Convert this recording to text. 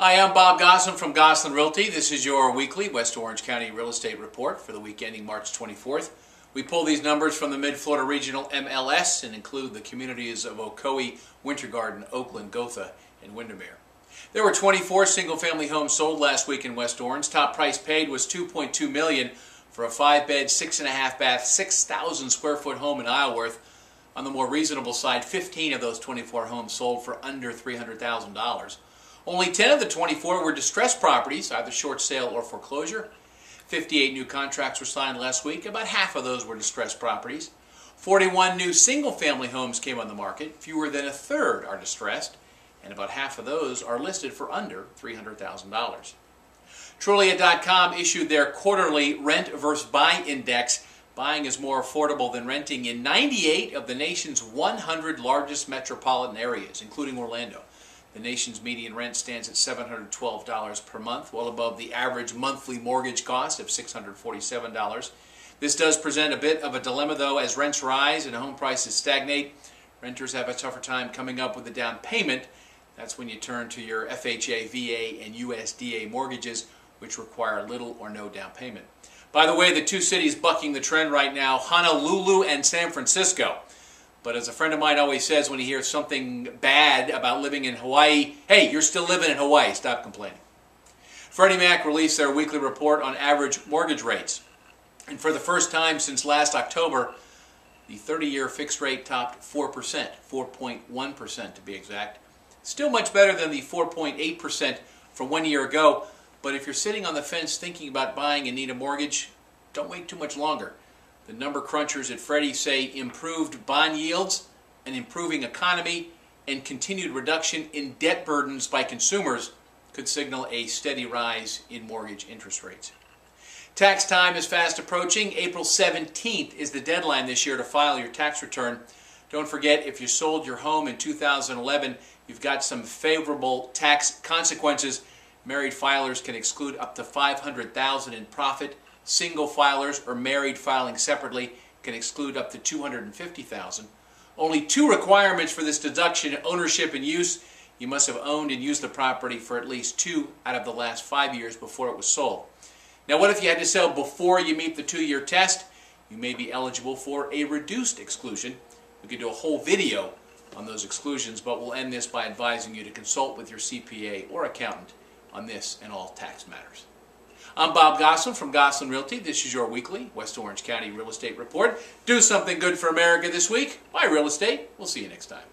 Hi, I'm Bob Gosselin from Gosselin Realty. This is your weekly West Orange County real estate report for the week ending March 24th. We pull these numbers from the Mid-Florida Regional MLS and include the communities of Ocoee, Winter Garden, Oakland, Gotha, and Windermere. There were 24 single-family homes sold last week in West Orange. Top price paid was $2.2 million for a 5-bed, 6.5-bath, 6,000 square foot home in Isleworth. On the more reasonable side, 15 of those 24 homes sold for under $300,000. Only 10 of the 24 were distressed properties, either short sale or foreclosure. 58 new contracts were signed last week. About half of those were distressed properties. 41 new single-family homes came on the market. Fewer than a third are distressed, and about half of those are listed for under $300,000. Trulia.com issued their quarterly rent versus buy index. Buying is more affordable than renting in 98 of the nation's 100 largest metropolitan areas, including Orlando. The nation's median rent stands at $712 per month, well above the average monthly mortgage cost of $647. This does present a bit of a dilemma, though, as rents rise and home prices stagnate. Renters have a tougher time coming up with a down payment. That's when you turn to your FHA, VA, and USDA mortgages, which require little or no down payment. By the way, the two cities bucking the trend right now, Honolulu and San Francisco. But as a friend of mine always says when he hears something bad about living in Hawaii, hey, you're still living in Hawaii, stop complaining. Freddie Mac released their weekly report on average mortgage rates. And for the first time since last October, the 30-year fixed rate topped 4%, 4.1% to be exact. Still much better than the 4.8% from 1 year ago, but if you're sitting on the fence thinking about buying and need a mortgage, don't wait too much longer. The number crunchers at Freddie say improved bond yields, an improving economy, and continued reduction in debt burdens by consumers could signal a steady rise in mortgage interest rates. Tax time is fast approaching. April 17th is the deadline this year to file your tax return. Don't forget, if you sold your home in 2011, you've got some favorable tax consequences. Married filers can exclude up to $500,000 in profit. Single filers or married filing separately can exclude up to $250,000. Only two requirements for this deduction: ownership and use. You must have owned and used the property for at least 2 out of the last 5 years before it was sold. Now, what if you had to sell before you meet the 2-year test? You may be eligible for a reduced exclusion. We could do a whole video on those exclusions, but we'll end this by advising you to consult with your CPA or accountant on this and all tax matters. I'm Bob Gosselin from Gosselin Realty. This is your weekly West Orange County real estate report. Do something good for America this week. Buy real estate. We'll see you next time.